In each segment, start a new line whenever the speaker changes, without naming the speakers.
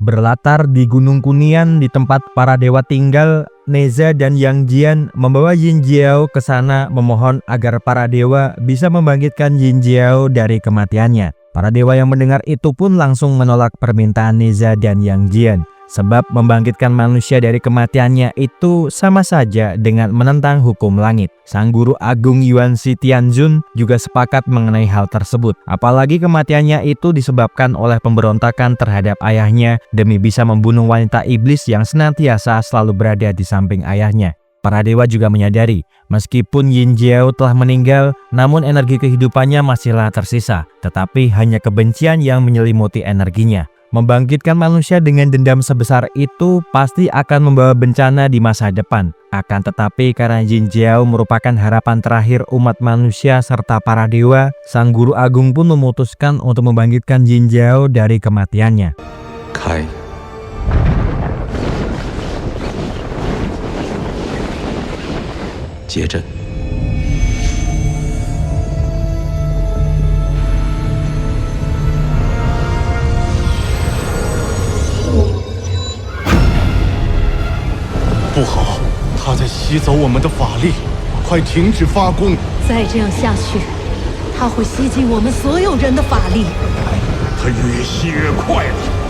Berlatar di Gunung Kunian di tempat para dewa tinggal, Neza dan Yang Jian membawa Yin Jiao ke sana memohon agar para dewa bisa membangkitkan Yin Jiao dari kematiannya. Para dewa yang mendengar itu pun langsung menolak permintaan Neza dan Yang Jian. Sebab membangkitkan manusia dari kematiannya itu sama saja dengan menentang hukum langit. Sang guru agung Yuan Shi Tianjun juga sepakat mengenai hal tersebut. Apalagi kematiannya itu disebabkan oleh pemberontakan terhadap ayahnya demi bisa membunuh wanita iblis yang senantiasa selalu berada di samping ayahnya. Para dewa juga menyadari, meskipun Yin Jiao telah meninggal, namun energi kehidupannya masihlah tersisa. Tetapi hanya kebencian yang menyelimuti energinya. Membangkitkan manusia dengan dendam sebesar itu pasti akan membawa bencana di masa depan. Akan tetapi karena Yin Jiao merupakan harapan terakhir umat manusia serta para dewa, sang guru agung pun memutuskan untuk membangkitkan Yin Jiao dari kematiannya.
Kai. 结阵。
不好，他在吸走我们的法力，快停止发功！
再这样下去，他会吸尽我们所有人的法力。
他越吸越快了。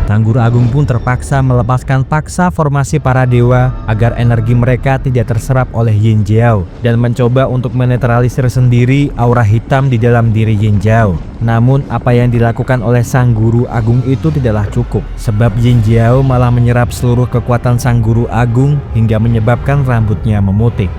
Sang guru agung pun terpaksa melepaskan paksa formasi para dewa agar energi mereka tidak terserap oleh Yin Jiao dan mencoba untuk menetralisir sendiri aura hitam di dalam diri Yin Jiao. Namun apa yang dilakukan oleh sang guru agung itu tidaklah cukup, sebab Yin Jiao malah menyerap seluruh kekuatan sang guru agung hingga menyebabkan rambutnya memutih.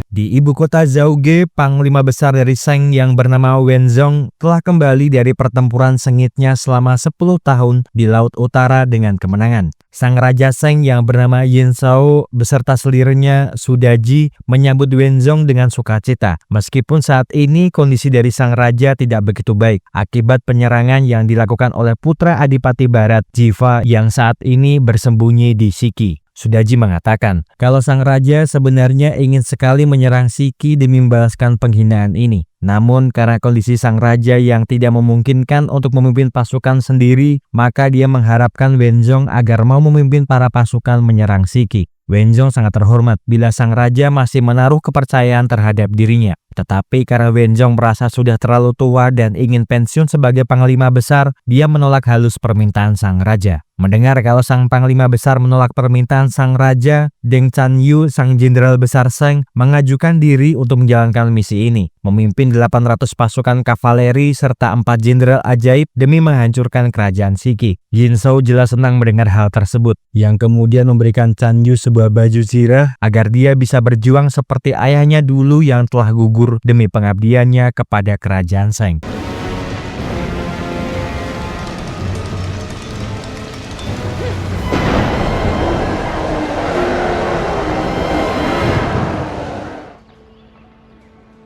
Di ibu kota Zhaoge, panglima besar dari Sheng yang bernama Wenzhong telah kembali dari pertempuran sengitnya selama 10 tahun di Laut Utara dengan kemenangan. Sang Raja Sheng yang bernama Yin Shao beserta selirnya Sudaji menyambut Wenzhong dengan sukacita. Meskipun saat ini kondisi dari sang raja tidak begitu baik akibat penyerangan yang dilakukan oleh putra Adipati Barat Jiva yang saat ini bersembunyi di Shiki. Sudaji mengatakan kalau sang raja sebenarnya ingin sekali menyerang Shiki demi membalaskan penghinaan ini. Namun karena kondisi sang raja yang tidak memungkinkan untuk memimpin pasukan sendiri, maka dia mengharapkan Wenzhong agar mau memimpin para pasukan menyerang Shiki. Wenzhong sangat terhormat bila sang raja masih menaruh kepercayaan terhadap dirinya. Tetapi karena Wenzhong merasa sudah terlalu tua dan ingin pensiun sebagai panglima besar, dia menolak halus permintaan sang raja. Mendengar kalau sang panglima besar menolak permintaan sang raja, Deng Chanyu, sang jenderal besar Sheng, mengajukan diri untuk menjalankan misi ini, memimpin 800 pasukan kavaleri serta 4 jenderal ajaib demi menghancurkan kerajaan Shiki. Yin Shao jelas senang mendengar hal tersebut, yang kemudian memberikan Chanyu sebuah baju zirah agar dia bisa berjuang seperti ayahnya dulu yang telah gugur demi pengabdiannya kepada kerajaan Sheng.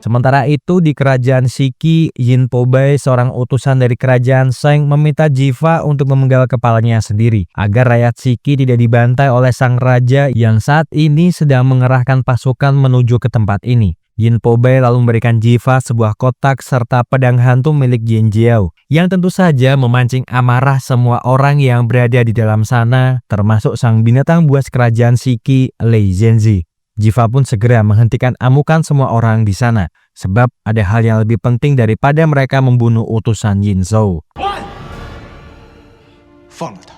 Sementara itu di kerajaan Shiki, Yin Pobai, seorang utusan dari kerajaan Sheng, meminta Jiva untuk memenggal kepalanya sendiri agar rakyat Shiki tidak dibantai oleh sang raja yang saat ini sedang mengerahkan pasukan menuju ke tempat ini. Yin Pobai lalu memberikan Jiva sebuah kotak serta pedang hantu milik Yin Jiao yang tentu saja memancing amarah semua orang yang berada di dalam sana, termasuk sang binatang buas kerajaan Shiki, Lei Zhenzi. Jiva pun segera menghentikan amukan semua orang di sana, sebab ada hal yang lebih penting daripada mereka membunuh utusan Yin Shao.
放了他。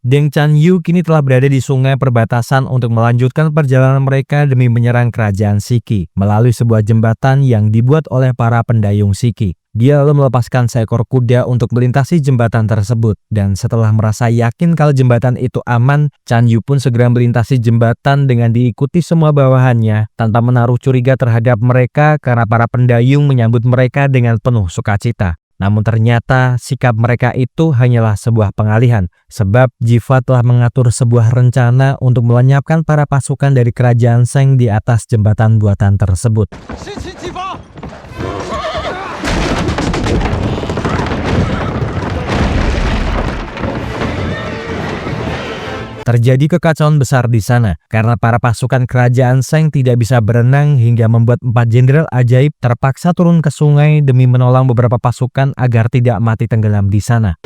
Deng Chanyu kini telah berada di sungai perbatasan untuk melanjutkan perjalanan mereka demi menyerang kerajaan Shiki melalui sebuah jembatan yang dibuat oleh para pendayung Shiki. Dia lalu melepaskan seekor kuda untuk melintasi jembatan tersebut, dan setelah merasa yakin kalau jembatan itu aman, Chanyu pun segera melintasi jembatan dengan diikuti semua bawahannya tanpa menaruh curiga terhadap mereka karena para pendayung menyambut mereka dengan penuh sukacita. Namun ternyata sikap mereka itu hanyalah sebuah pengalihan, sebab Jiva telah mengatur sebuah rencana untuk melenyapkan para pasukan dari kerajaan Shang di atas jembatan buatan tersebut. Terjadi kekacauan besar di sana karena para pasukan kerajaan Shang tidak bisa berenang hingga membuat 4 jenderal ajaib terpaksa turun ke sungai demi menolong beberapa pasukan agar tidak mati tenggelam di sana.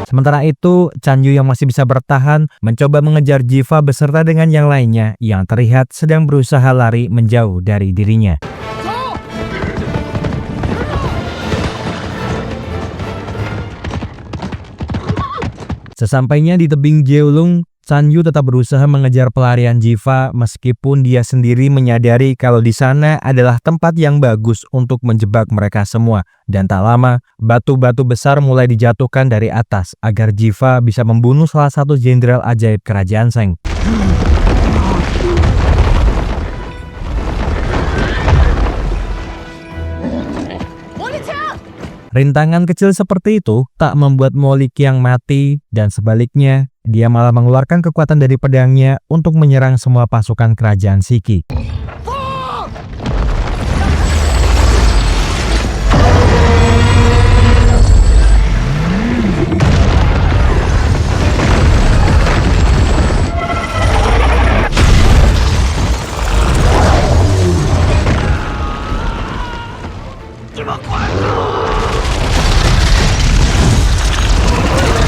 Sementara itu, Chan Yu yang masih bisa bertahan mencoba mengejar Jiva beserta dengan yang lainnya yang terlihat sedang berusaha lari menjauh dari dirinya. Sesampainya di tebing Jeolung, Chan Yu tetap berusaha mengejar pelarian Jiva meskipun dia sendiri menyadari kalau di sana adalah tempat yang bagus untuk menjebak mereka semua. Dan tak lama, batu-batu besar mulai dijatuhkan dari atas agar Jiva bisa membunuh salah satu jenderal ajaib kerajaan Shang. Rintangan kecil seperti itu tak membuat Mo Liqiang mati, dan sebaliknya, dia malah mengeluarkan kekuatan dari pedangnya untuk menyerang semua pasukan kerajaan Shiki.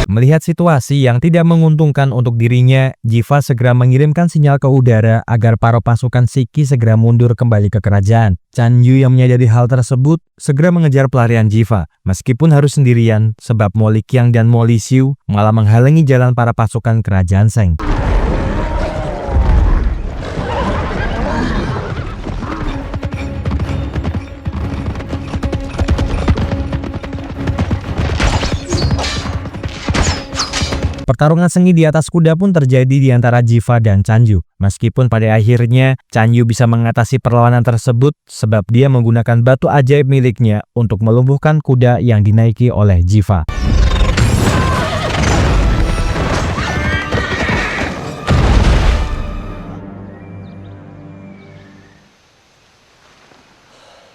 Melihat situasi yang tidak menguntungkan untuk dirinya, Jiva segera mengirimkan sinyal ke udara agar para pasukan Shiki segera mundur kembali ke kerajaan. Chan Yu yang menyadari hal tersebut segera mengejar pelarian Jiva, meskipun harus sendirian sebab Mo Liqiang dan Mo Lisiu malah menghalangi jalan para pasukan kerajaan Shang. Pertarungan sengit di atas kuda pun terjadi di antara Jiva dan Chan Yu. Meskipun pada akhirnya Chan Yu bisa mengatasi perlawanan tersebut sebab dia menggunakan batu ajaib miliknya untuk melumpuhkan kuda yang dinaiki oleh Jiva.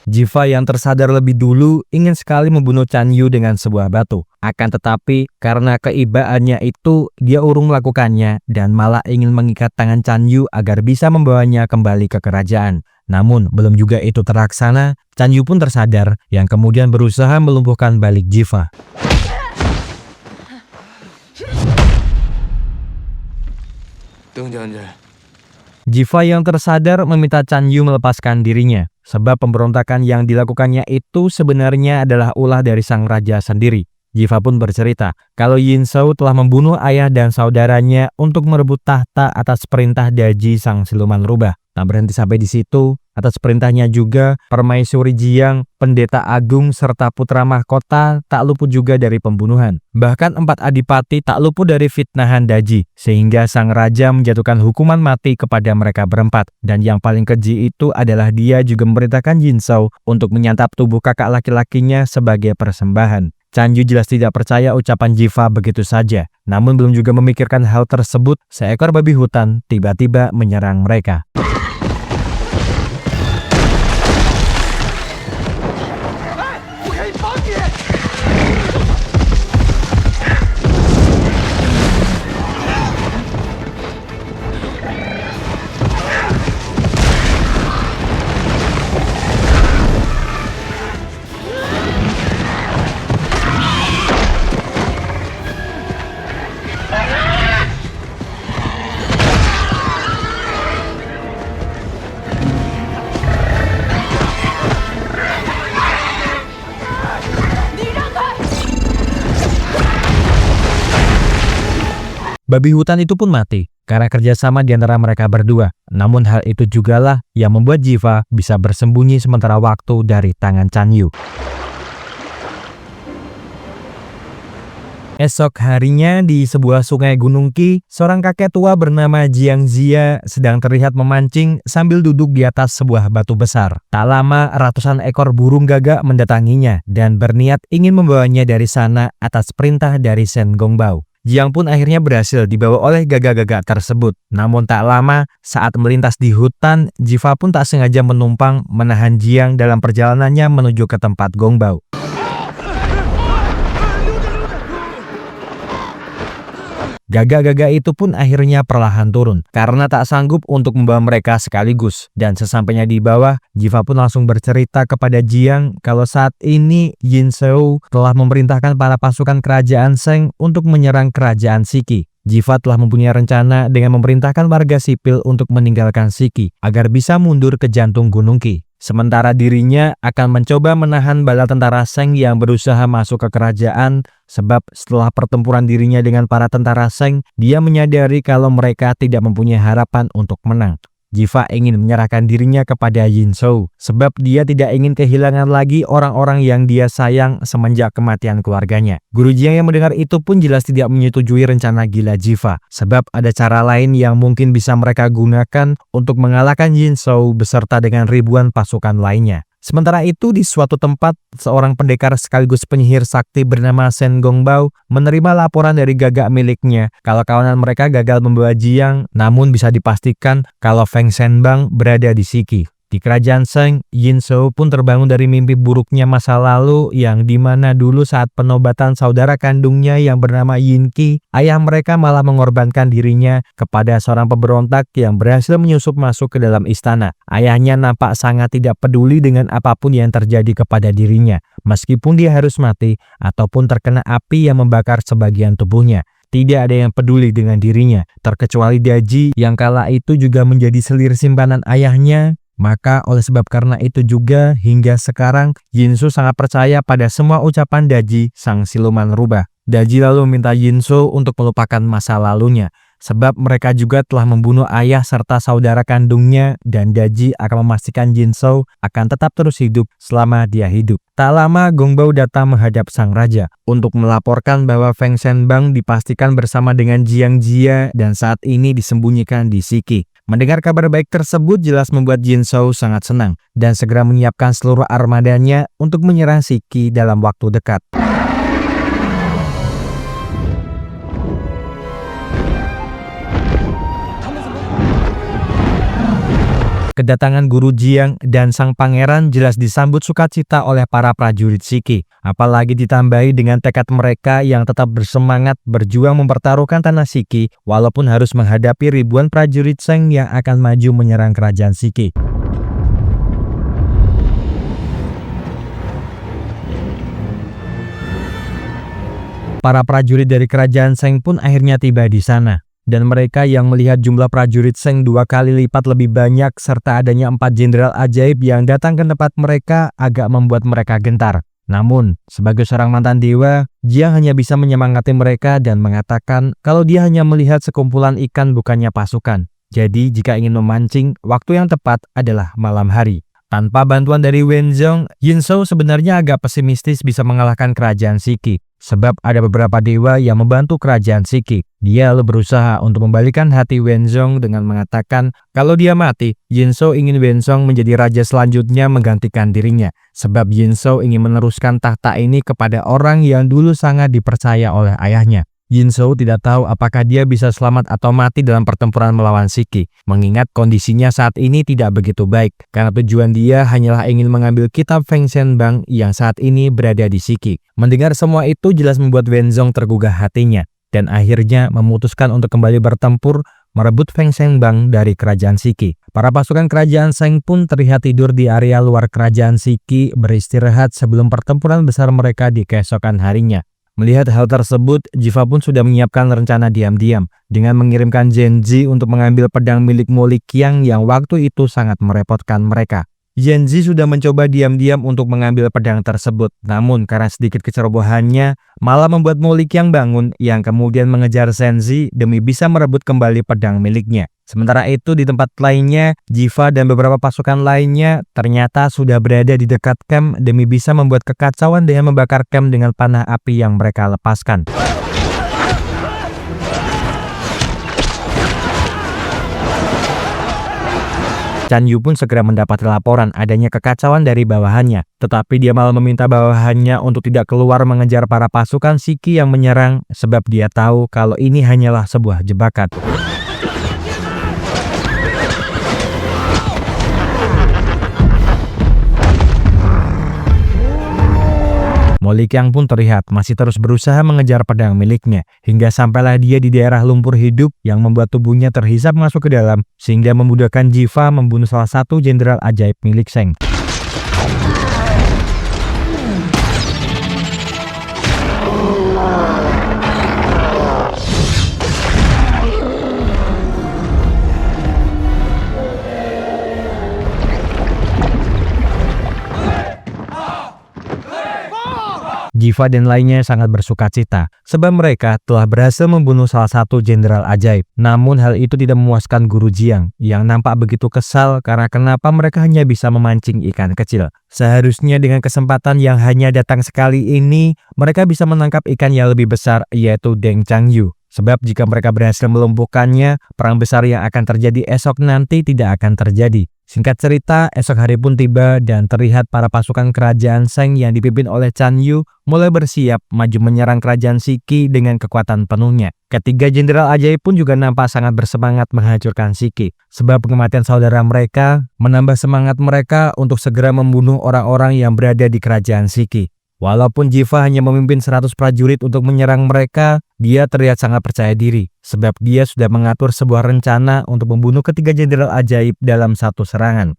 Jiva yang tersadar lebih dulu ingin sekali membunuh Chan Yu dengan sebuah batu. Akan tetapi, karena keibaannya itu, dia urung melakukannya dan malah ingin mengikat tangan Chan Yu agar bisa membawanya kembali ke kerajaan. Namun, belum juga itu terlaksana, Chan Yu pun tersadar yang kemudian berusaha melumpuhkan balik Jiva. Jiva yang tersadar meminta Chan Yu melepaskan dirinya, sebab pemberontakan yang dilakukannya itu sebenarnya adalah ulah dari sang raja sendiri. Jiva pun bercerita kalau Yin Shou telah membunuh ayah dan saudaranya untuk merebut tahta atas perintah Daji sang siluman rubah. Tak berhenti sampai di situ, atas perintahnya juga Permaisuri Jiang, pendeta agung serta putra mahkota tak luput juga dari pembunuhan. Bahkan 4 adipati tak luput dari fitnahan Daji, sehingga sang raja menjatuhkan hukuman mati kepada mereka berempat. Dan yang paling keji itu adalah dia juga memerintahkan Yin Shou untuk menyantap tubuh kakak laki-lakinya sebagai persembahan. Chan Yu jelas tidak percaya ucapan Jiva begitu saja. Namun belum juga memikirkan hal tersebut, seekor babi hutan tiba-tiba menyerang mereka. Babi hutan itu pun mati karena kerjasama di antara mereka berdua. Namun hal itu jugalah yang membuat Jiva bisa bersembunyi sementara waktu dari tangan Chan Yu. Esok harinya di sebuah sungai Gunung Qi, seorang kakek tua bernama Jiang Zia sedang terlihat memancing sambil duduk di atas sebuah batu besar. Tak lama ratusan ekor burung gagak mendatanginya dan berniat ingin membawanya dari sana atas perintah dari Shen Gongbao. Jiang pun akhirnya berhasil dibawa oleh gagak-gagak tersebut. Namun tak lama saat melintas di hutan, Jiva pun tak sengaja menumpang menahan Jiang dalam perjalanannya menuju ke tempat Gongbao. Gagak-gagak itu pun akhirnya perlahan turun karena tak sanggup untuk membawa mereka sekaligus. Dan sesampainya di bawah, Jiva pun langsung bercerita kepada Jiang kalau saat ini Yin Shou telah memerintahkan para pasukan kerajaan Sheng untuk menyerang kerajaan Shiki. Jiva telah mempunyai rencana dengan memerintahkan warga sipil untuk meninggalkan Shiki agar bisa mundur ke jantung Gunung Qi. Sementara dirinya akan mencoba menahan bala tentara Sheng yang berusaha masuk ke kerajaan, sebab setelah pertempuran dirinya dengan para tentara Sheng, dia menyadari kalau mereka tidak mempunyai harapan untuk menang. Jiva ingin menyerahkan dirinya kepada Yin Shou, sebab dia tidak ingin kehilangan lagi orang-orang yang dia sayang semenjak kematian keluarganya. Guru Jiang yang mendengar itu pun jelas tidak menyetujui rencana gila Jiva, sebab ada cara lain yang mungkin bisa mereka gunakan untuk mengalahkan Yin Shou beserta dengan ribuan pasukan lainnya. Sementara itu di suatu tempat, seorang pendekar sekaligus penyihir sakti bernama Shen Gongbao menerima laporan dari gagak miliknya kalau kawanan mereka gagal membawa Jiang, namun bisa dipastikan kalau Feng Shenbang berada di Shiki. Di kerajaan Sheng, Yin Shou pun terbangun dari mimpi buruknya masa lalu yang dimana dulu saat penobatan saudara kandungnya yang bernama Yin Qi, ayah mereka malah mengorbankan dirinya kepada seorang pemberontak yang berhasil menyusup masuk ke dalam istana. Ayahnya nampak sangat tidak peduli dengan apapun yang terjadi kepada dirinya, meskipun dia harus mati ataupun terkena api yang membakar sebagian tubuhnya. Tidak ada yang peduli dengan dirinya, terkecuali Daji yang kala itu juga menjadi selir simpanan ayahnya. Maka oleh sebab karena itu juga hingga sekarang Yin Shou sangat percaya pada semua ucapan Daji sang siluman rubah. Daji lalu meminta Yin Shou untuk melupakan masa lalunya, sebab mereka juga telah membunuh ayah serta saudara kandungnya dan Daji akan memastikan Yin Shou akan tetap terus hidup selama dia hidup. Tak lama Gongbao datang menghadap sang raja untuk melaporkan bahwa Feng Shenbang dipastikan bersama dengan Jiang Jia dan saat ini disembunyikan di Shiki. Mendengar kabar baik tersebut jelas membuat Yin Shou sangat senang dan segera menyiapkan seluruh armadanya untuk menyerang Shiki dalam waktu dekat. Kedatangan Guru Jiang dan sang pangeran jelas disambut sukacita oleh para prajurit Shiki. Apalagi ditambahi dengan tekad mereka yang tetap bersemangat berjuang mempertaruhkan tanah Shiki walaupun harus menghadapi ribuan prajurit Sheng yang akan maju menyerang kerajaan Shiki. Para prajurit dari kerajaan Sheng pun akhirnya tiba di sana. Dan mereka yang melihat jumlah prajurit Sheng 2 kali lipat lebih banyak serta adanya 4 jenderal ajaib yang datang ke tempat mereka agak membuat mereka gentar. Namun, sebagai seorang mantan dewa, Jiang hanya bisa menyemangati mereka dan mengatakan kalau dia hanya melihat sekumpulan ikan bukannya pasukan. Jadi, jika ingin memancing, waktu yang tepat adalah malam hari. Tanpa bantuan dari Wenzhong, Yin Shou sebenarnya agak pesimistis bisa mengalahkan kerajaan Shiki. Sebab ada beberapa dewa yang membantu kerajaan Shiki. Dia lalu berusaha untuk membalikan hati Wenzhong dengan mengatakan kalau dia mati, Yin Shou ingin Wenzhong menjadi raja selanjutnya menggantikan dirinya. Sebab Yin Shou ingin meneruskan tahta ini kepada orang yang dulu sangat dipercaya oleh ayahnya. Yin Shou tidak tahu apakah dia bisa selamat atau mati dalam pertempuran melawan Shiki, mengingat kondisinya saat ini tidak begitu baik, karena tujuan dia hanyalah ingin mengambil kitab Feng Shenbang yang saat ini berada di Shiki. Mendengar semua itu jelas membuat Wenzhong tergugah hatinya, dan akhirnya memutuskan untuk kembali bertempur merebut Feng Shenbang dari kerajaan Shiki. Para pasukan kerajaan Sheng pun terlihat tidur di area luar kerajaan Shiki beristirahat sebelum pertempuran besar mereka di keesokan harinya. Melihat hal tersebut, Jiva pun sudah menyiapkan rencana diam-diam dengan mengirimkan Zhenzi untuk mengambil pedang milik Mo Liqiang yang waktu itu sangat merepotkan mereka. Zhenzi sudah mencoba diam-diam untuk mengambil pedang tersebut, namun karena sedikit kecerobohannya malah membuat Mo Liqiang bangun yang kemudian mengejar Zhenzi demi bisa merebut kembali pedang miliknya. Sementara itu di tempat lainnya, Jiva dan beberapa pasukan lainnya ternyata sudah berada di dekat camp demi bisa membuat kekacauan dengan membakar camp dengan panah api yang mereka lepaskan. Chan Yu pun segera mendapat laporan adanya kekacauan dari bawahannya, tetapi dia malah meminta bawahannya untuk tidak keluar mengejar para pasukan Shiki yang menyerang sebab dia tahu kalau ini hanyalah sebuah jebakan. Mo Liqiang pun terlihat masih terus berusaha mengejar pedang miliknya, hingga sampailah dia di daerah lumpur hidup yang membuat tubuhnya terhisap masuk ke dalam, sehingga memudahkan Jiva membunuh salah satu jenderal ajaib milik Sheng. Jiva dan lainnya sangat bersukacita sebab mereka telah berhasil membunuh salah satu jenderal ajaib. Namun hal itu tidak memuaskan Guru Jiang yang nampak begitu kesal karena kenapa mereka hanya bisa memancing ikan kecil. Seharusnya dengan kesempatan yang hanya datang sekali ini, mereka bisa menangkap ikan yang lebih besar, yaitu Deng Changyu. Sebab jika mereka berhasil melumpuhkannya, perang besar yang akan terjadi esok nanti tidak akan terjadi. Singkat cerita, esok hari pun tiba dan terlihat para pasukan kerajaan Sheng yang dipimpin oleh Chan Yu mulai bersiap maju menyerang kerajaan Shiki dengan kekuatan penuhnya. Ketiga jenderal ajaib pun juga nampak sangat bersemangat menghancurkan Shiki, sebab kematian saudara mereka menambah semangat mereka untuk segera membunuh orang-orang yang berada di kerajaan Shiki. Walaupun Jiva hanya memimpin 100 prajurit untuk menyerang mereka, dia terlihat sangat percaya diri, sebab dia sudah mengatur sebuah rencana untuk membunuh ketiga jenderal ajaib dalam satu serangan.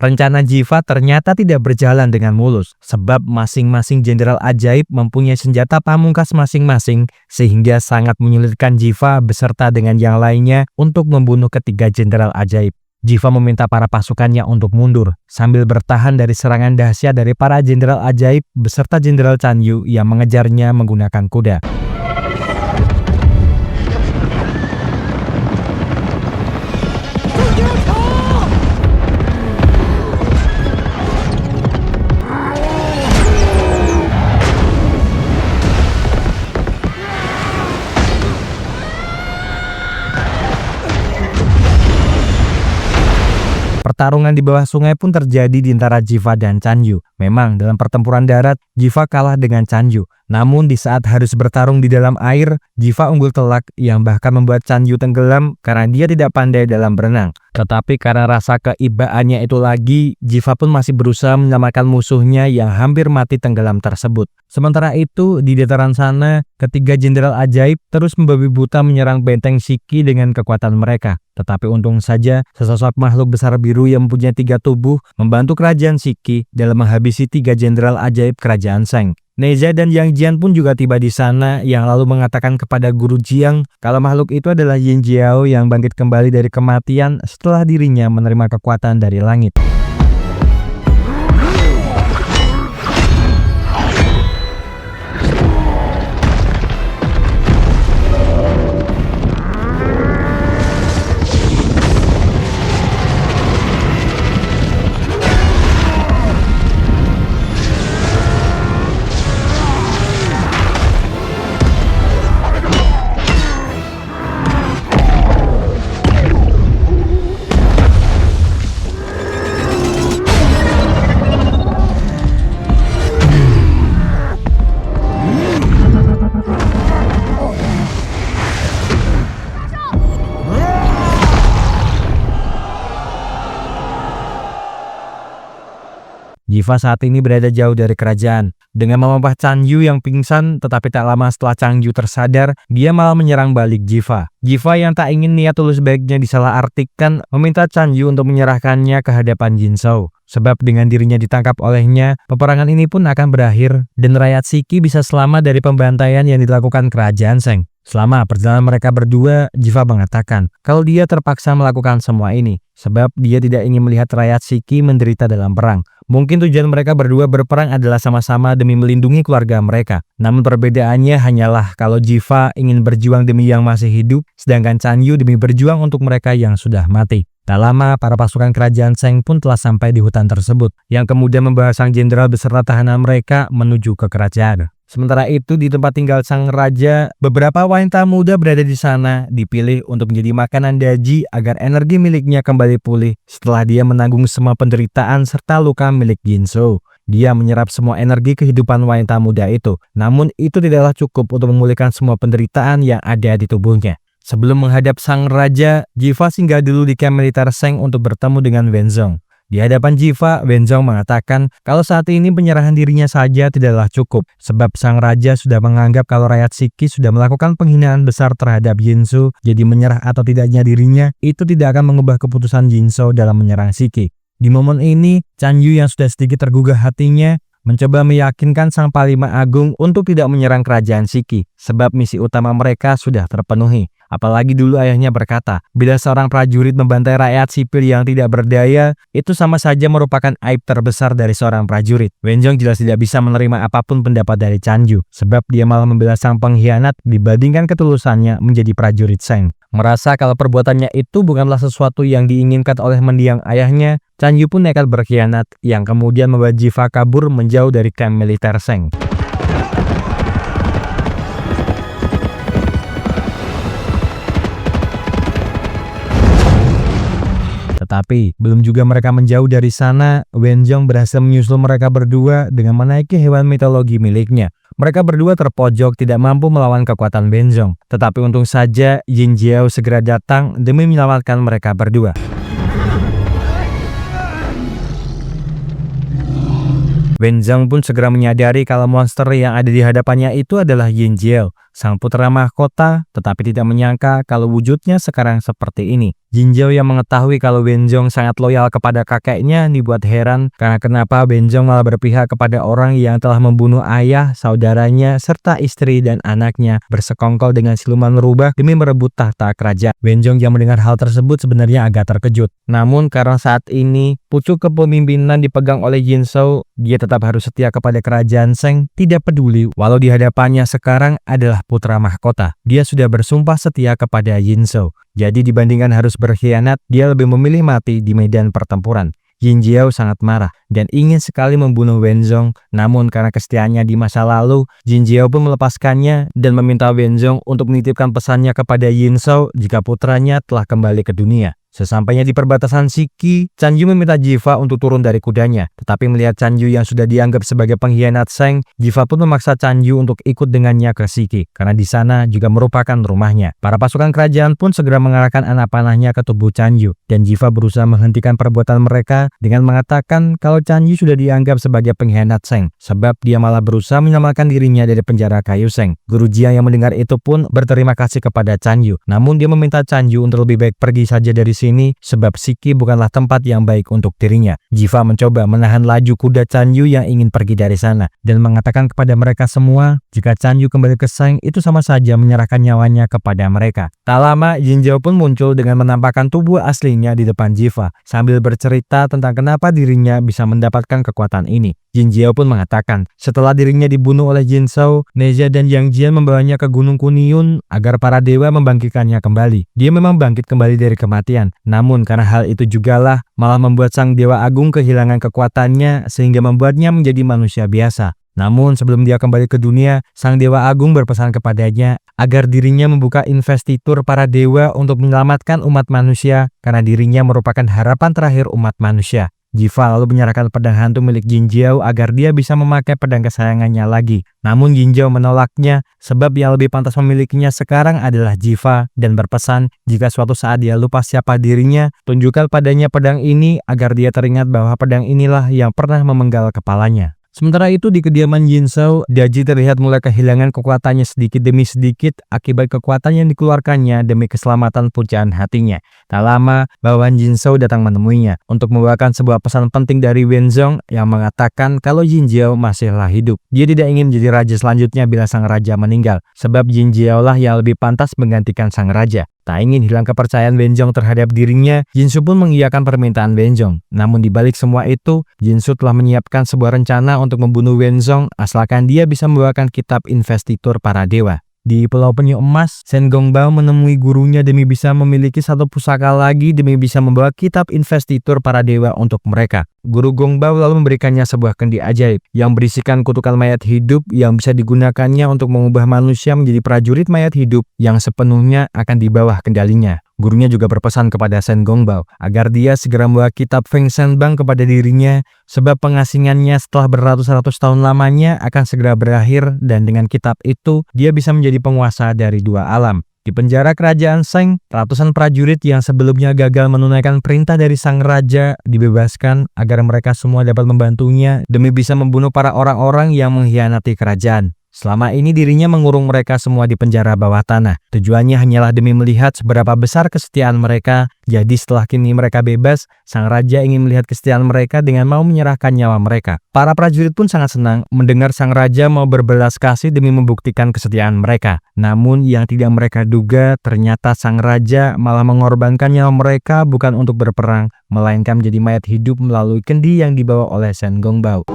Rencana Jiva ternyata tidak berjalan dengan mulus, sebab masing-masing jenderal ajaib mempunyai senjata pamungkas masing-masing, sehingga sangat menyulitkan Jiva beserta dengan yang lainnya untuk membunuh ketiga jenderal ajaib. Jiva meminta para pasukannya untuk mundur, sambil bertahan dari serangan dahsyat dari para jenderal ajaib beserta jenderal Chan Yu yang mengejarnya menggunakan kuda. Pertarungan di bawah sungai pun terjadi di antara Jiva dan Chan Yu. Memang dalam pertempuran darat, Jiva kalah dengan Chan Yu. Namun di saat harus bertarung di dalam air, Jiva unggul telak yang bahkan membuat Chan Yu tenggelam karena dia tidak pandai dalam berenang. Tetapi karena rasa keibaannya itu lagi, Jiva pun masih berusaha menyelamatkan musuhnya yang hampir mati tenggelam tersebut. Sementara itu, di dataran sana, ketiga jenderal ajaib terus membabi buta menyerang benteng Shiki dengan kekuatan mereka. Tetapi untung saja, sesosok makhluk besar biru yang mempunyai 3 tubuh membantu kerajaan Shiki dalam menghabisi 3 jenderal ajaib kerajaan Sheng. Neza dan Yang Jian pun juga tiba di sana yang lalu mengatakan kepada Guru Jiang kalau makhluk itu adalah Yin Jiao yang bangkit kembali dari kematian setelah dirinya menerima kekuatan dari langit. Jiva saat ini berada jauh dari kerajaan. Dengan memapah Chan Yu yang pingsan, tetapi tak lama setelah Chan Yu tersadar, dia malah menyerang balik Jiva. Jiva yang tak ingin niat tulus baiknya disalahartikan, meminta Chan Yu untuk menyerahkannya ke hadapan Jin Zhou. Sebab dengan dirinya ditangkap olehnya, peperangan ini pun akan berakhir, dan rakyat Shiki bisa selamat dari pembantaian yang dilakukan kerajaan Sheng. Selama perjalanan mereka berdua, Jiva mengatakan kalau dia terpaksa melakukan semua ini sebab dia tidak ingin melihat rakyat Shiki menderita dalam perang. Mungkin tujuan mereka berdua berperang adalah sama-sama demi melindungi keluarga mereka. Namun perbedaannya hanyalah kalau Jiva ingin berjuang demi yang masih hidup, sedangkan Chanyu demi berjuang untuk mereka yang sudah mati. Tak lama, para pasukan kerajaan Shang pun telah sampai di hutan tersebut, yang kemudian membawa sang jenderal beserta tahanan mereka menuju ke kerajaan. Sementara itu, di tempat tinggal sang raja, beberapa wanita muda berada di sana, dipilih untuk menjadi makanan Daji agar energi miliknya kembali pulih setelah dia menanggung semua penderitaan serta luka milik Jinzhou. Dia menyerap semua energi kehidupan wanita muda itu, namun itu tidaklah cukup untuk memulihkan semua penderitaan yang ada di tubuhnya. Sebelum menghadap sang raja, Jiva singgah dulu di kamp militer Shang untuk bertemu dengan Wenzong. Di hadapan Jiva, Wenzong mengatakan kalau saat ini penyerahan dirinya saja tidaklah cukup, sebab sang raja sudah menganggap kalau rakyat Shiki sudah melakukan penghinaan besar terhadap Jinzhou, jadi menyerah atau tidaknya dirinya itu tidak akan mengubah keputusan Jinzhou dalam menyerang Shiki. Di momen ini, Chanyu yang sudah sedikit tergugah hatinya mencoba meyakinkan sang Panglima Agung untuk tidak menyerang kerajaan Shiki, sebab misi utama mereka sudah terpenuhi. Apalagi dulu ayahnya berkata, bila seorang prajurit membantai rakyat sipil yang tidak berdaya, itu sama saja merupakan aib terbesar dari seorang prajurit. Wenzong jelas tidak bisa menerima apapun pendapat dari Chanyu, sebab dia malah membela sang pengkhianat dibandingkan ketulusannya menjadi prajurit Shang. Merasa kalau perbuatannya itu bukanlah sesuatu yang diinginkan oleh mendiang ayahnya, Chanyu pun nekat berkhianat, yang kemudian membawa Jiva kabur menjauh dari kamp militer Shang. Tetapi, belum juga mereka menjauh dari sana, Wenzong berhasil menyusul mereka berdua dengan menaiki hewan mitologi miliknya. Mereka berdua terpojok tidak mampu melawan kekuatan Wenzong. Tetapi untung saja, Yin Jiao segera datang demi menyelamatkan mereka berdua. Wenzong pun segera menyadari kalau monster yang ada di hadapannya itu adalah Yin Jiao, sang putra mahkota, tetapi tidak menyangka kalau wujudnya sekarang seperti ini. Yin Jiao yang mengetahui kalau Wenzong sangat loyal kepada kakeknya dibuat heran karena kenapa Wenzong malah berpihak kepada orang yang telah membunuh ayah, saudaranya, serta istri dan anaknya bersekongkol dengan siluman rubah demi merebut tahta kerajaan. Wenzong yang mendengar hal tersebut sebenarnya agak terkejut. Namun karena saat ini pucuk kepemimpinan dipegang oleh Jinzhou, dia tetap harus setia kepada kerajaan Shang, tidak peduli walau di hadapannya sekarang adalah putra mahkota. Dia sudah bersumpah setia kepada Jinzhou. Jadi dibandingkan harus berkhianat, dia lebih memilih mati di medan pertempuran. Yin Jiao sangat marah dan ingin sekali membunuh Wenzong, namun karena kesetiaannya di masa lalu, Yin Jiao pun melepaskannya dan meminta Wenzong untuk menitipkan pesannya kepada Jinzhou jika putranya telah kembali ke dunia. Sesampainya di perbatasan Shiki, Chanyu meminta Jiva untuk turun dari kudanya. Tetapi melihat Chanyu yang sudah dianggap sebagai pengkhianat Shang, Jiva pun memaksa Chanyu untuk ikut dengannya ke Shiki, karena di sana juga merupakan rumahnya. Para pasukan kerajaan pun segera mengarahkan anak panahnya ke tubuh Chanyu, dan Jiva berusaha menghentikan perbuatan mereka dengan mengatakan kalau Chanyu sudah dianggap sebagai pengkhianat Shang, sebab dia malah berusaha menyelamatkan dirinya dari penjara kayu Shang. Guru Jia yang mendengar itu pun berterima kasih kepada Chanyu, namun dia meminta Chanyu untuk lebih baik pergi saja dari sini sebab Shiki bukanlah tempat yang baik untuk dirinya. Jiva mencoba menahan laju kuda Chanyu yang ingin pergi dari sana dan mengatakan kepada mereka semua jika Chanyu kembali ke Shang itu sama saja menyerahkan nyawanya kepada mereka. Tak lama Yin Jiao pun muncul dengan menampakkan tubuh aslinya di depan Jiva sambil bercerita tentang kenapa dirinya bisa mendapatkan kekuatan ini. Yin Jiao pun mengatakan setelah dirinya dibunuh oleh Jinzhou, Neja dan Yang Jian membawanya ke Gunung Kuniyun agar para dewa membangkitkannya kembali. Dia memang bangkit kembali dari kematian, namun karena hal itu jugalah malah membuat sang Dewa Agung kehilangan kekuatannya sehingga membuatnya menjadi manusia biasa. Namun sebelum dia kembali ke dunia, sang Dewa Agung berpesan kepadanya agar dirinya membuka investitur para dewa untuk menyelamatkan umat manusia karena dirinya merupakan harapan terakhir umat manusia. Jiva lalu menyerahkan pedang hantu milik Yin Jiao agar dia bisa memakai pedang kesayangannya lagi. Namun Yin Jiao menolaknya sebab yang lebih pantas memilikinya sekarang adalah Jiva dan berpesan jika suatu saat dia lupa siapa dirinya, tunjukkan padanya pedang ini agar dia teringat bahwa pedang inilah yang pernah memenggal kepalanya. Sementara itu di kediaman Jinzhou, Daji terlihat mulai kehilangan kekuatannya sedikit demi sedikit akibat kekuatan yang dikeluarkannya demi keselamatan pujaan hatinya. Tak lama, bawahan Jinzhou datang menemuinya untuk membawakan sebuah pesan penting dari Wenzong yang mengatakan kalau Yin Jiao masihlah hidup. Dia tidak ingin menjadi raja selanjutnya bila sang raja meninggal, sebab Yin Jiao lah yang lebih pantas menggantikan sang raja. Tak ingin hilang kepercayaan Wenzhong terhadap dirinya, Jinsu pun mengiyakan permintaan Wenzhong. Namun di balik semua itu, Jinsu telah menyiapkan sebuah rencana untuk membunuh Wenzhong asalkan dia bisa membawakan kitab investitur para dewa. Di Pulau Penyu Emas, Shen Gongbao menemui gurunya demi bisa memiliki satu pusaka lagi demi bisa membawa kitab investitur para dewa untuk mereka. Guru Gongbao lalu memberikannya sebuah kendi ajaib yang berisikan kutukan mayat hidup yang bisa digunakannya untuk mengubah manusia menjadi prajurit mayat hidup yang sepenuhnya akan di bawah kendalinya. Gurunya juga berpesan kepada Shen Gongbao agar dia segera membawa kitab Feng Shenbang kepada dirinya sebab pengasingannya setelah beratus-ratus tahun lamanya akan segera berakhir dan dengan kitab itu dia bisa menjadi penguasa dari dua alam. Di penjara kerajaan Sheng, ratusan prajurit yang sebelumnya gagal menunaikan perintah dari sang raja dibebaskan agar mereka semua dapat membantunya demi bisa membunuh para orang-orang yang mengkhianati kerajaan. Selama ini dirinya mengurung mereka semua di penjara bawah tanah. Tujuannya hanyalah demi melihat seberapa besar kesetiaan mereka. Jadi setelah kini mereka bebas, sang raja ingin melihat kesetiaan mereka dengan mau menyerahkan nyawa mereka. Para prajurit pun sangat senang mendengar sang raja mau berbelas kasih demi membuktikan kesetiaan mereka. Namun yang tidak mereka duga, ternyata sang raja malah mengorbankan nyawa mereka bukan untuk berperang, melainkan menjadi mayat hidup melalui kendi yang dibawa oleh Shen Gongbao.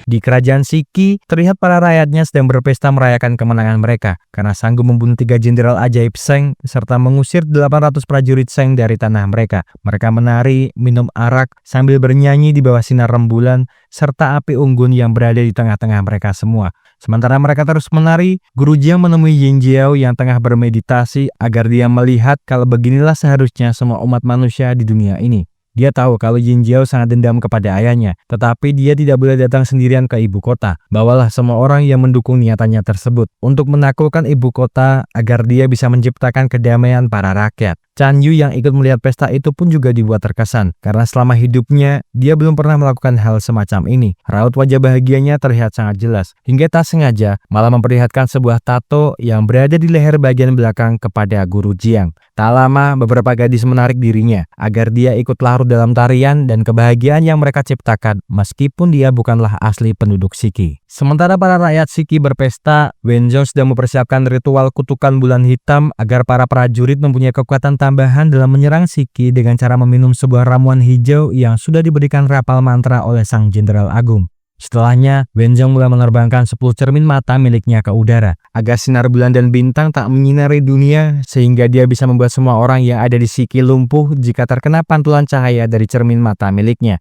Di kerajaan Shiki, terlihat para rakyatnya sedang berpesta merayakan kemenangan mereka karena sanggup membunuh 3 jenderal ajaib Sheng serta mengusir 800 prajurit Sheng dari tanah mereka. Mereka menari, minum arak, sambil bernyanyi di bawah sinar rembulan serta api unggun yang berada di tengah-tengah mereka semua. Sementara mereka terus menari, Guru Jiang menemui Yin Jiao yang tengah bermeditasi agar dia melihat kalau beginilah seharusnya semua umat manusia di dunia ini. Dia tahu kalau Yin Jiao sangat dendam kepada ayahnya, tetapi dia tidak boleh datang sendirian ke ibu kota. Bawalah semua orang yang mendukung niatannya tersebut untuk menaklukkan ibu kota agar dia bisa menciptakan kedamaian para rakyat. Chan Yu yang ikut melihat pesta itu pun juga dibuat terkesan, karena selama hidupnya dia belum pernah melakukan hal semacam ini. Raut wajah bahagianya terlihat sangat jelas, hingga tak sengaja malah memperlihatkan sebuah tato yang berada di leher bagian belakang kepada Guru Jiang. Tak lama, beberapa gadis menarik dirinya agar dia ikut larut dalam tarian dan kebahagiaan yang mereka ciptakan, meskipun dia bukanlah asli penduduk Shiki. Sementara para rakyat Shiki berpesta, Wenzhong sedang mempersiapkan ritual kutukan bulan hitam agar para prajurit mempunyai kekuatan tambahan dalam menyerang Shiki dengan cara meminum sebuah ramuan hijau yang sudah diberikan rapal mantra oleh sang jenderal agung. Setelahnya, Wenzhong mulai menerbangkan 10 cermin mata miliknya ke udara agar sinar bulan dan bintang tak menyinari dunia sehingga dia bisa membuat semua orang yang ada di Shiki lumpuh jika terkena pantulan cahaya dari cermin mata miliknya.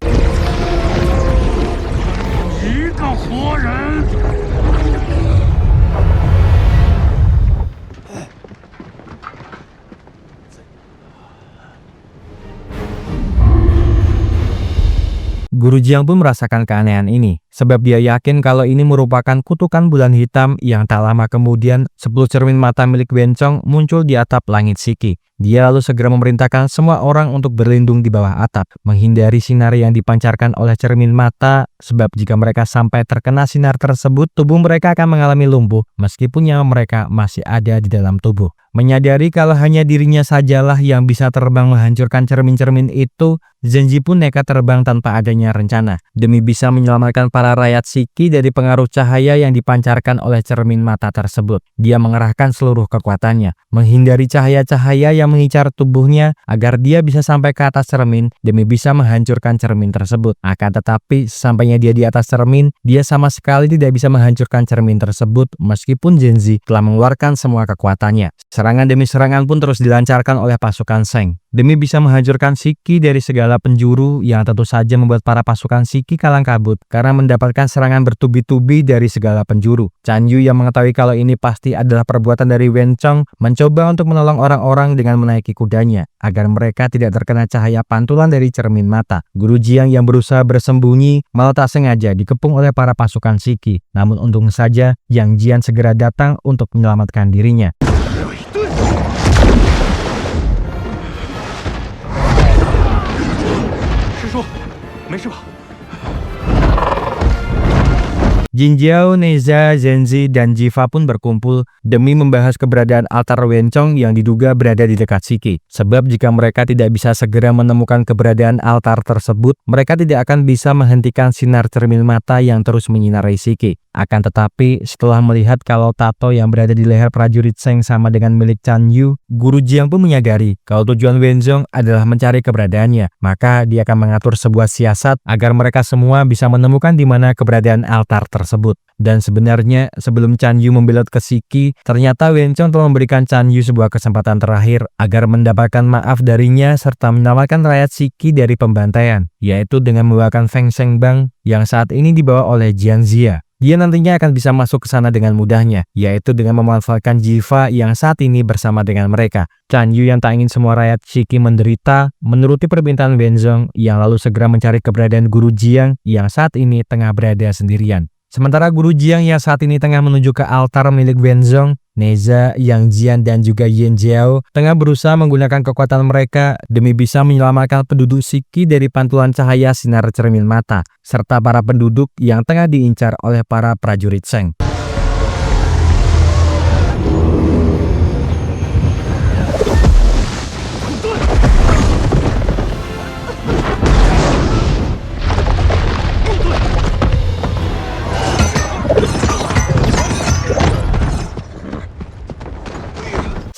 Guru Jiang pun merasakan keanehan ini, sebab dia yakin kalau ini merupakan kutukan bulan hitam yang tak lama kemudian 10 cermin mata milik Wenzhong muncul di atap langit Shiki. Dia lalu segera memerintahkan semua orang untuk berlindung di bawah atap, menghindari sinar yang dipancarkan oleh cermin mata, sebab jika mereka sampai terkena sinar tersebut, tubuh mereka akan mengalami lumpuh, meskipun nyawa mereka masih ada di dalam tubuh. Menyadari kalau hanya dirinya sajalah yang bisa terbang menghancurkan cermin-cermin itu, Zenji pun nekat terbang tanpa adanya rencana, demi bisa menyelamatkan para rakyat Shiki dari pengaruh cahaya yang dipancarkan oleh cermin mata tersebut. Dia mengerahkan seluruh kekuatannya, menghindari cahaya-cahaya yang mengincar tubuhnya agar dia bisa sampai ke atas cermin demi bisa menghancurkan cermin tersebut. Akan tetapi, sesampainya dia di atas cermin, dia sama sekali tidak bisa menghancurkan cermin tersebut meskipun Zenji telah mengeluarkan semua kekuatannya. Serangan demi serangan pun terus dilancarkan oleh pasukan Sheng demi bisa menghancurkan Shiki dari segala penjuru yang tentu saja membuat para pasukan Shiki kalang kabut karena mendapatkan serangan bertubi-tubi dari segala penjuru. Chan Yu yang mengetahui kalau ini pasti adalah perbuatan dari Wenzhong mencoba untuk menolong orang-orang dengan menaiki kudanya agar mereka tidak terkena cahaya pantulan dari cermin mata. Guru Jiang yang berusaha bersembunyi malah tak sengaja dikepung oleh para pasukan Shiki. Namun untung saja Yang Jian segera datang untuk menyelamatkan dirinya. Jin Jiao, Neza, Zenzi, dan Jiva pun berkumpul demi membahas keberadaan altar Wencong yang diduga berada di dekat Shiki. Sebab jika mereka tidak bisa segera menemukan keberadaan altar tersebut, mereka tidak akan bisa menghentikan sinar cermin mata yang terus menyinari Shiki. Akan tetapi, setelah melihat kalau tato yang berada di leher prajurit Sheng sama dengan milik Chan Yu, Guru Jiang pun menyadari kalau tujuan Wenzong adalah mencari keberadaannya. Maka dia akan mengatur sebuah siasat agar mereka semua bisa menemukan di mana keberadaan altar tersebut. Dan sebenarnya sebelum Chan Yu membelot ke Shiki, ternyata Wencong telah memberikan Chan Yu sebuah kesempatan terakhir agar mendapatkan maaf darinya serta menyelamatkan rakyat Shiki dari pembantaian, yaitu dengan membawakan Feng Sheng Bang yang saat ini dibawa oleh Jiang Zia. Dia nantinya akan bisa masuk ke sana dengan mudahnya, yaitu dengan memanfaatkan Jiva yang saat ini bersama dengan mereka. Chan Yu yang tak ingin semua rakyat Shiki menderita, menuruti permintaan Wenzong yang lalu segera mencari keberadaan Guru Jiang yang saat ini tengah berada sendirian. Sementara Guru Jiang yang saat ini tengah menuju ke altar milik Wenzong, Neza, Yang Jian, dan juga Yin Jiao tengah berusaha menggunakan kekuatan mereka demi bisa menyelamatkan penduduk Shiki dari pantulan cahaya sinar cermin mata, serta para penduduk yang tengah diincar oleh para prajurit Sheng.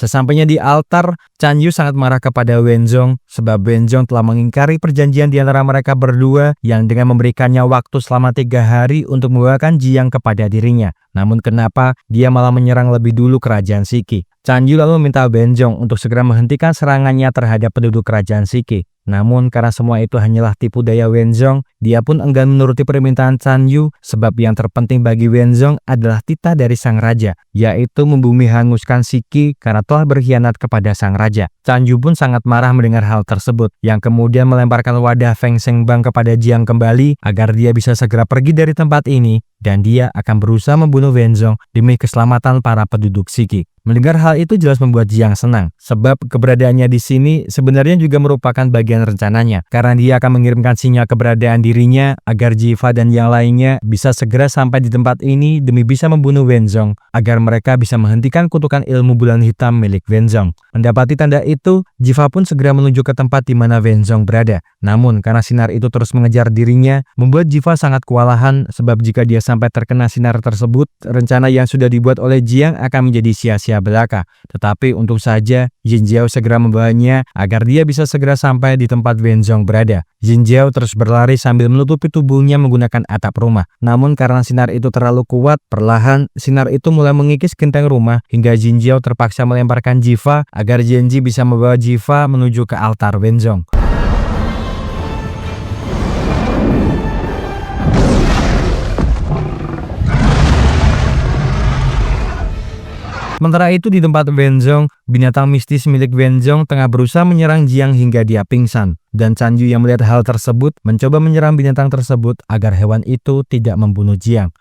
Sesampainya di altar, Chan Yu sangat marah kepada Wenzong sebab Wenzong telah mengingkari perjanjian di antara mereka berdua yang dengan memberikannya waktu selama 3 hari untuk membawakan Jiang kepada dirinya. Namun kenapa dia malah menyerang lebih dulu kerajaan Shiki? Chan Yu lalu meminta Wenzong untuk segera menghentikan serangannya terhadap penduduk kerajaan Shiki. Namun karena semua itu hanyalah tipu daya Wenzong, dia pun enggan menuruti permintaan Chan Yu sebab yang terpenting bagi Wenzong adalah titah dari sang raja, yaitu membumi hanguskan Shiki karena telah berkhianat kepada sang raja. Chan Yu pun sangat marah mendengar hal tersebut, yang kemudian melemparkan wadah Feng Sheng Bang kepada Jiang kembali agar dia bisa segera pergi dari tempat ini dan dia akan berusaha membunuh Wenzong demi keselamatan para penduduk Shiki. Mendengar hal itu jelas membuat Jiang senang, sebab keberadaannya di sini sebenarnya juga merupakan bagian rencananya, karena dia akan mengirimkan sinyal keberadaan dirinya agar Jiva dan yang lainnya bisa segera sampai di tempat ini demi bisa membunuh Wenzong, agar mereka bisa menghentikan kutukan ilmu bulan hitam milik Wenzong. Mendapati tanda itu, Jiva pun segera menuju ke tempat di mana Wenzong berada. Namun karena sinar itu terus mengejar dirinya, membuat Jiva sangat kewalahan, sebab jika dia sampai terkena sinar tersebut, rencana yang sudah dibuat oleh Jiang akan menjadi sia-sia belaka. Tetapi untung saja Jin Jiao segera membawanya agar dia bisa segera sampai di tempat Wenzong berada. Jin Jiao terus berlari sambil menutupi tubuhnya menggunakan atap rumah. Namun karena sinar itu terlalu kuat, perlahan sinar itu mulai mengikis genteng rumah hingga Jin Jiao terpaksa melemparkan Jiva agar Genji bisa membawa Jiva menuju ke altar Wenzong. Sementara itu di tempat Wenzong, binatang mistis milik Wenzong tengah berusaha menyerang Jiang hingga dia pingsan. Dan Chan Yu yang melihat hal tersebut mencoba menyerang binatang tersebut agar hewan itu tidak membunuh Jiang.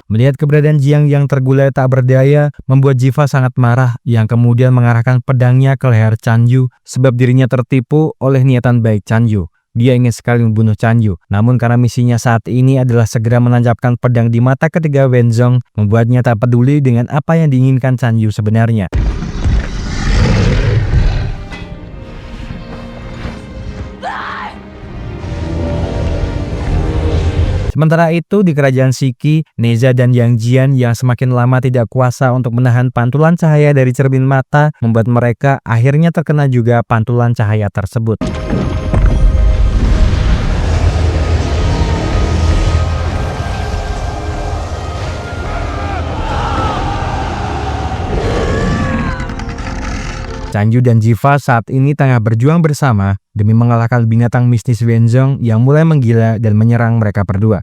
Melihat keberadaan Jiang yang tergulai tak berdaya, membuat Jiva sangat marah yang kemudian mengarahkan pedangnya ke leher Chan Yu sebab dirinya tertipu oleh niatan baik Chan Yu. Dia ingin sekali membunuh Chan Yu, namun karena misinya saat ini adalah segera menancapkan pedang di mata ketiga Wenzong, membuatnya tak peduli dengan apa yang diinginkan Chan Yu sebenarnya. Sementara itu di kerajaan Shiki, Neza dan Yang Jian yang semakin lama tidak kuasa untuk menahan pantulan cahaya dari cermin mata, membuat mereka akhirnya terkena juga pantulan cahaya tersebut. Chan Yu dan Jiva saat ini tengah berjuang bersama demi mengalahkan binatang mistis Wenzong yang mulai menggila dan menyerang mereka berdua.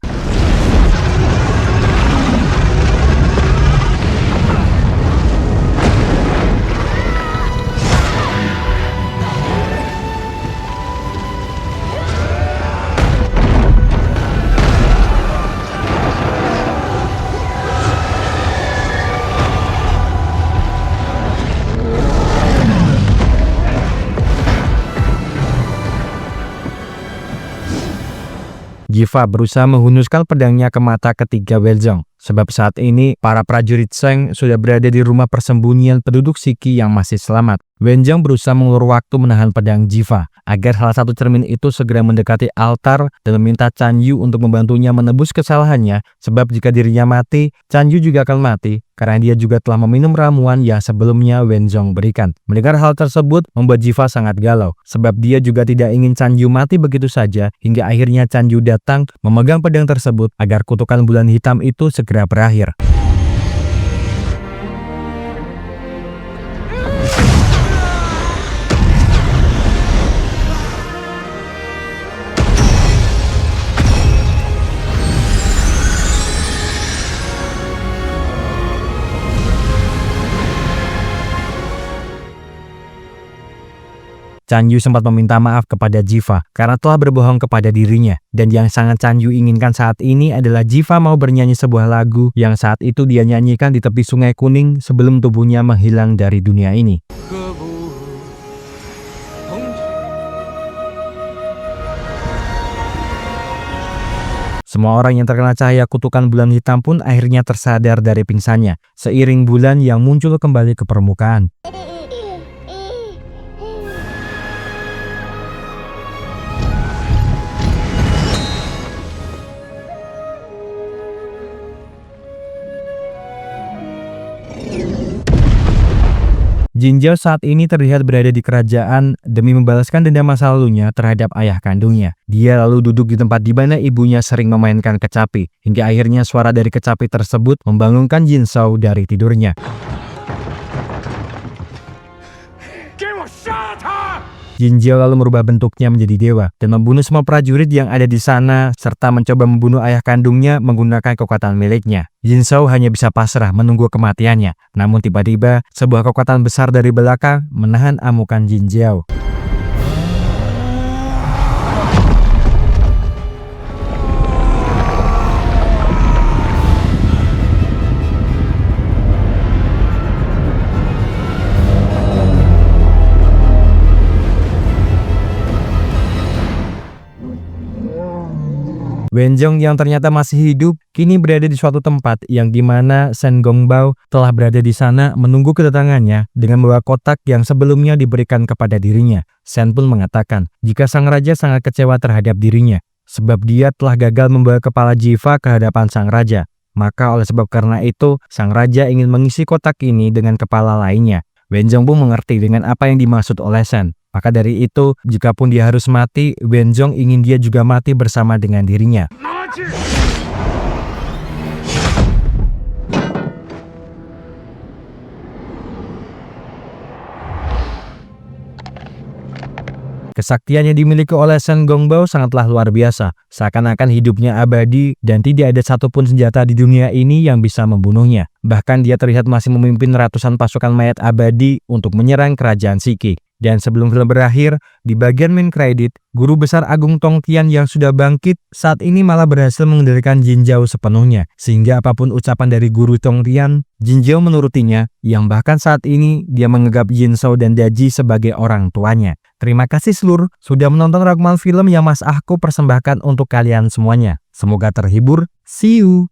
Jiva berusaha menghunuskan pedangnya ke mata ketiga Wenzong. Sebab saat ini, para prajurit Sheng sudah berada di rumah persembunyian penduduk Shiki yang masih selamat. Wenzong berusaha mengulur waktu menahan pedang Jiva, agar salah satu cermin itu segera mendekati altar dan meminta Chan Yu untuk membantunya menebus kesalahannya, sebab jika dirinya mati, Chan Yu juga akan mati, karena dia juga telah meminum ramuan yang sebelumnya Wenzong berikan. Mendengar hal tersebut, membuat Jiva sangat galau, sebab dia juga tidak ingin Chan Yu mati begitu saja, hingga akhirnya Chan Yu datang memegang pedang tersebut agar kutukan bulan hitam itu segera berakhir. Chan Yu sempat meminta maaf kepada Jiva karena telah berbohong kepada dirinya, dan yang sangat Chan Yu inginkan saat ini adalah Jiva mau bernyanyi sebuah lagu yang saat itu dia nyanyikan di tepi Sungai Kuning sebelum tubuhnya menghilang dari dunia ini. Semua orang yang terkena cahaya kutukan bulan hitam pun akhirnya tersadar dari pingsannya, seiring bulan yang muncul kembali ke permukaan. Jin Zhao saat ini terlihat berada di kerajaan demi membalaskan dendam masa lalunya terhadap ayah kandungnya. Dia lalu duduk di tempat di mana ibunya sering memainkan kecapi, hingga akhirnya suara dari kecapi tersebut membangunkan Jin Zhao dari tidurnya. Jin Zhao lalu merubah bentuknya menjadi dewa dan membunuh semua prajurit yang ada di sana serta mencoba membunuh ayah kandungnya menggunakan kekuatan miliknya. Jin Zhao hanya bisa pasrah menunggu kematiannya. Namun tiba-tiba sebuah kekuatan besar dari belakang menahan amukan Jin Zhao. Wenzong yang ternyata masih hidup kini berada di suatu tempat yang dimana Shen Gongbao telah berada di sana menunggu kedatangannya dengan membawa kotak yang sebelumnya diberikan kepada dirinya. Shen pun mengatakan jika sang raja sangat kecewa terhadap dirinya sebab dia telah gagal membawa kepala Jiva ke hadapan sang raja. Maka oleh sebab karena itu sang raja ingin mengisi kotak ini dengan kepala lainnya. Wenzong pun mengerti dengan apa yang dimaksud oleh Shen. Maka dari itu, jikapun dia harus mati, Wenzong ingin dia juga mati bersama dengan dirinya. Kesaktian yang dimiliki oleh Shen Gongbao sangatlah luar biasa, seakan-akan hidupnya abadi dan tidak ada satupun senjata di dunia ini yang bisa membunuhnya. Bahkan dia terlihat masih memimpin ratusan pasukan mayat abadi untuk menyerang kerajaan Shiki. Dan sebelum film berakhir, di bagian main credit, Guru Besar Agung Tongtian yang sudah bangkit saat ini malah berhasil mengendalikan Jin Zhao sepenuhnya. Sehingga apapun ucapan dari Guru Tongtian, Jin Zhao menurutinya, yang bahkan saat ini dia menganggap Jin Zhao dan Daji sebagai orang tuanya. Terima kasih seluruh sudah menonton ragam film yang Mas Ahku persembahkan untuk kalian semuanya. Semoga terhibur. See you!